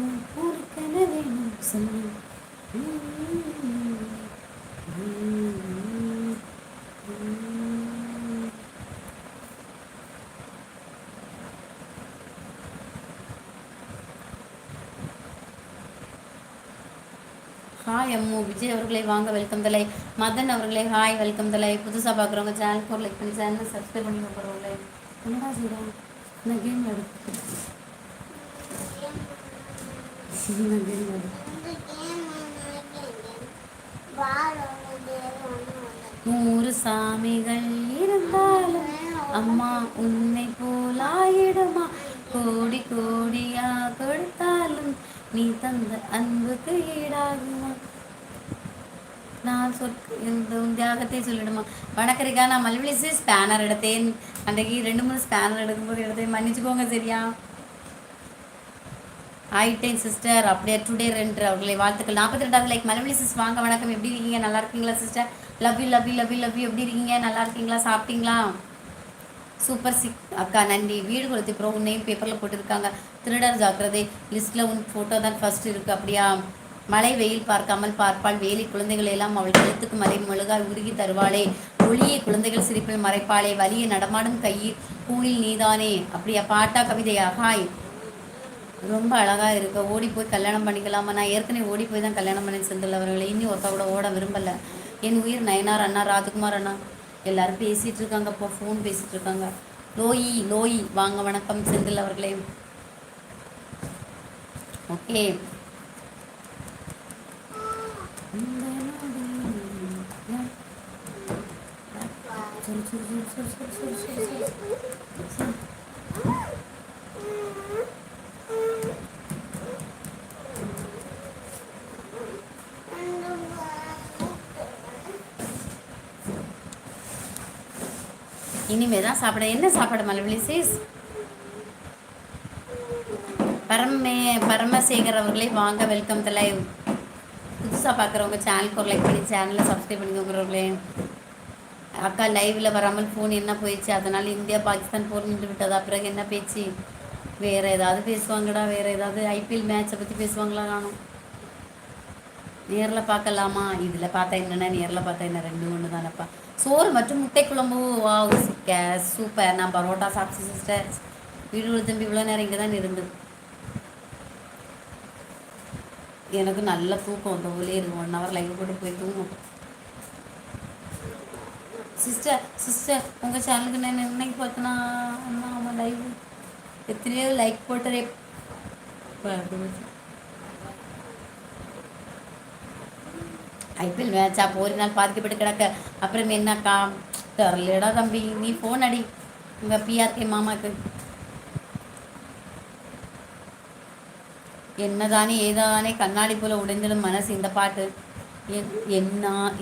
ஊருக்கென வேணும் சொல்லு. ஹாய் அம்மு. விஜய் அவர்களை வாங்க வெல்கம் தலை. மதன் அவர்களே ஹாய் வெல்கம் தலை. புதுசாக பார்க்குறவங்க சேனல் லைக் பண்ணி சேனலை சப்ஸ்கிரைப் பண்ணி போகிறவங்களே என்னடா செய்கிறேன் நான் கேம் விளையாடு. நூறு சாமிகள் இருந்தாலும் அம்மா உன்னை போலாயிடுமா, கோடி கோடியா கொடுத்தாலும் நீ தந்த அன்புக்கு ஈடாகுமா, நான் இந்த தியாகத்தை சொல்லிடுமா. வணக்கரிக்கா, நான் மல்விலிசி ஸ்பேனர் எடுத்தேன் அன்றைக்கு 2-3 ஸ்பேனர் எடுக்கும்போது எடுத்தேன், மன்னிச்சுக்கோங்க சரியா. ஆயிட்டேன் சிஸ்டர். அப்படியே டுடே 2 அவர்களை வாழ்த்துக்கள். 42வது லைக். மலவழி சிஸ் வாங்க வணக்கம். எப்படி இருக்கீங்க? நல்லா இருக்கீங்களா sister? Love you love you love you love you. எப்படி இருக்கீங்க? நல்லா இருக்கீங்களா? சாப்பிட்டீங்களா? சூப்பர் சிக் அக்கா நன்றி. வீடு கொளுத்தி ப்ரோ நேம் பேப்பரில் போட்டிருக்காங்க. திருடர் ஜாக்கிரதை. லிஸ்ட்டில் உன் ஃபோட்டோ தான் ஃபர்ஸ்ட் இருக்குது. அப்படியா? மழை வெயில் பார்க்காமல் பார்ப்பாள் வேலி குழந்தைகள் எல்லாம் அவள் கழுத்துக்கு மலை முழுகால் உருகி தருவாளே, ஒளியை குழந்தைகள் சிரிப்பில் மறைப்பாளே, வலியை நடமாடும் கையில் பூவில் நீதானே. அப்படியா? பாட்டா கவிதையா? ஹாய், ரொம்ப அழகாக இருக்கு. ஓடி போய் கல்யாணம் பண்ணிக்கலாமா? நான் ஏற்கனவே ஓடி போய் தான் கல்யாணம் பண்ணி செந்தில் அவர்களை இன்னும் ஒருத்தா கூட ஓட விரும்பலை. என் உயிர் நயனார் அண்ணா, ராஜ்குமார் அண்ணா எல்லாரும் பேசிகிட்டு இருக்காங்க. இப்போ ஃபோன் பேசிகிட்டு இருக்காங்க. லோயி லோயி வாங்க வணக்கம் செந்தில் அவர்களே. ஓகே, இனிமே தான் சாப்பிட. என்ன சாப்பாடு மலவழி சீஸ்? பரமசேகர் அவர்களே வாங்க வெல்கம் த லைவ். புதுசாக பார்க்குறவங்க சேனலுக்கு ஒரு லைக் பண்ணி சேனலை சப்ஸ்கிரைப் பண்ணிக்கோங்கிறவங்களே. அக்கா லைவில் வராமல் ஃபோன் என்ன போயிடுச்சு, அதனால் இந்தியா பாகிஸ்தான் போர் நின்று விட்டதா? பிறகு என்ன பேச்சு? வேறு ஏதாவது பேசுவாங்கடா, வேறு ஏதாவது ஐபிஎல் மேட்சை பற்றி பேசுவாங்களா? நானும் நேரில் பார்க்கலாமா? இதில் பார்த்தா என்னென்ன, நேரில் பார்த்தா என்ன, 2 தானப்பா. சோறு மற்றும் முட்டை குழம்பு. வா சூப்பர். நான் பரோட்டா சாப்பிட்டு சிஸ்டர். வீடு தம்பி இவ்வளோ நேரம் இங்கே தான் இருந்து எனக்கு நல்ல தூக்கம் வந்த போலே இருக்கு. 1 ஹவர் லைவ் போட்டு போய் தூங்கும். சிஸ்டர் உங்கள் சேனலுக்கு நான் இன்னைக்கு பார்த்தேன்னா ஆமாம் லைவ் எத்தனையோ லைக் போட்டதே. ஐபிஎல் மேட்சா? ஒரு நாள் பாதிக்கப்பட்டு கிடக்க. அப்புறம் என்னக்கா தெரிலடா தம்பி, நீ ஃபோன் அடி உங்கள் பிஆர்கே மாமாக்கு. என்னதானே ஏதானே கண்ணாடி போல உடைந்திடும் மனசு. இந்த பாட்டு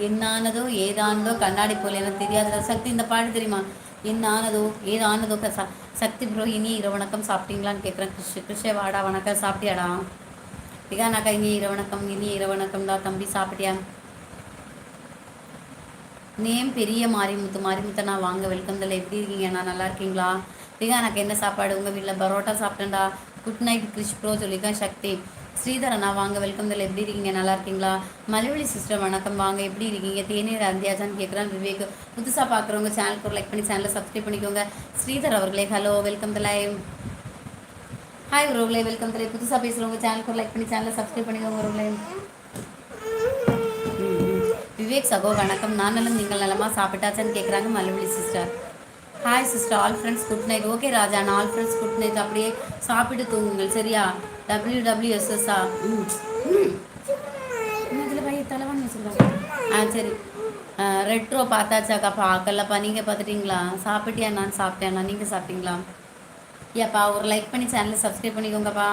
என்னானதோ ஏதானதோ கண்ணாடி போல எனக்கு தெரியாத சக்தி. இந்த பாட்டு தெரியுமா? என்னானதோ ஏதானதோ சக்தி ப்ரோ. இனி இரவு வணக்கம் சாப்பிட்டீங்களான்னு கேட்குறேன். கிருஷ்ண வாடா வணக்கம். சாப்பிட்டியாடா? திகானாக்கா இனி இரவு வணக்கம். இனி இரவு வணக்கம்டா தம்பி. சாப்பிட்டியா? நேம் பெரிய மாரிமுத்தனா வாங்க வெல்கம் தலை. எப்படி இருக்கீங்க? நான் நல்லா இருக்கீங்களா? திகானாக்கா என்ன சாப்பாடு உங்கள் வீட்டில்? பரோட்டா சாப்பிட்டேன்டா. குட் நைட் கிறிஷ் ப்ரோ சொல்லியிருக்கேன். சக்தி. ஸ்ரீதர் அண்ணா வாங்க வெல்கம் தலை. எப்படி இருக்கீங்க? நல்லா இருக்கீங்களா? மலைவழி சிஸ்டர் வணக்கம் வாங்க. எப்படி இருக்கீங்க? தேநீர் அந்தியாச்சான்னு கேட்குறான் விவேக். புதுசாக பார்க்குறவங்க சேனலுக்கு ஒரு லைக் பண்ணி சேனலை சப்ஸ்கிரைப் பண்ணிக்கோங்க. ஸ்ரீதர் அவர்களே ஹலோ வெல்கம் தலை. ஹாய் உறவுகளே வெல்கம் தலை. புதுசாக பேசுகிறவங்க சேனலுக்கு ஒரு லைக் பண்ணி சேனலை சப்ஸ்கிரைப் பண்ணிக்கோங்க உறவுகளே. விவேக் சகோ வணக்கம். நான் நலம், நீங்கள் நலமா? சாப்பிட்டாச்சான்னு கேட்குறாங்க Malaivazhi sister. Hi sister. All friends good night. Okay Raja, நான் ஆல் ஃப்ரெண்ட்ஸ் குட் நைட். அப்படியே சாப்பிட்டு தூங்குங்கள் சரியா? WWSSா? இதில் பைய தலைவான்னு வச்சுருக்காங்க. சரி. ரெட்ரோ பார்த்தாச்சாக்கா? பார்க்கலப்பா. நீங்கள் பார்த்துட்டிங்களா? சாப்பிட்டியா? நான் சாப்பிட்டேண்ணா. நீங்கள் சாப்பிட்டீங்களா? ஏப்பா ஒரு லைக் பண்ணி சேனலை சப்ஸ்கிரைப் பண்ணிக்கோங்கப்பா.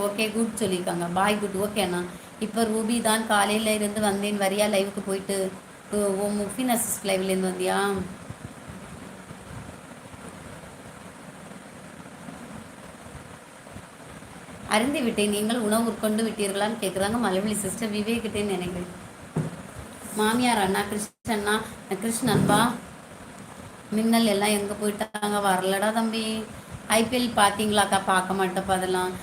ஓகே குட் சொல்லியிருக்காங்க. Bye good. ஓகே அண்ணா. இப்போ ரூபி தான் காலையில் இருந்து வந்தேன். வரியா லைவுக்கு போயிட்டு? ஓ முஃபின் அசிஸ்ட் லைவ்லேருந்து வந்தியா? அறிந்து விட்டேன். நீங்கள் உணவு உட்கொண்டு விட்டீர்களான்னு கேட்குறாங்க மலைவழி சிஸ்டர். விவேக்கிட்டேன்னு நினைக்கிறேன். மாமியார் அண்ணா கிருஷ்ணண்ணா கிருஷ்ணன்பா மின்னல் எல்லாம் எங்கே போயிட்டாங்க? வரலடா தம்பி. ஐபிஎல் பார்த்தீங்களாக்கா? பார்க்க மாட்டேப்பா அதெல்லாம்.